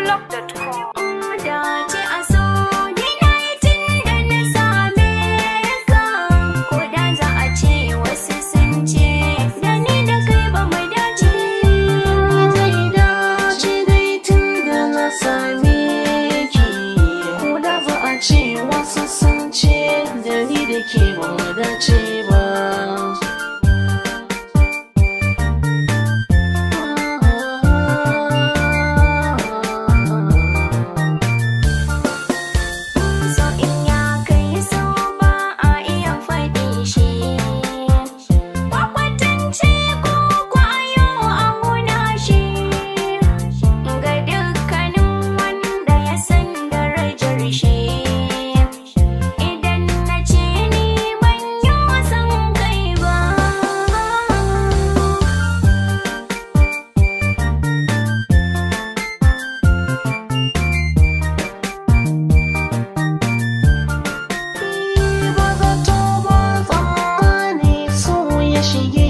areblog.com. Dace a so ni na yi tun da na same ka, ko da za a ce wasu sun ce da ni da kai ba mu dace. Zai dace dai tun da na same ki, ko da za a ce wasu sun ce da ni da ke ba mu dace ba. So in ya kai so ba a iya faɗi shi, kwakwatance ko kwayo a huna shi, ga dukkanin wanda ya san darajar shi. Idan na ce ni ban yi wasan kai ba, Ba zato ba tsammani so ya shige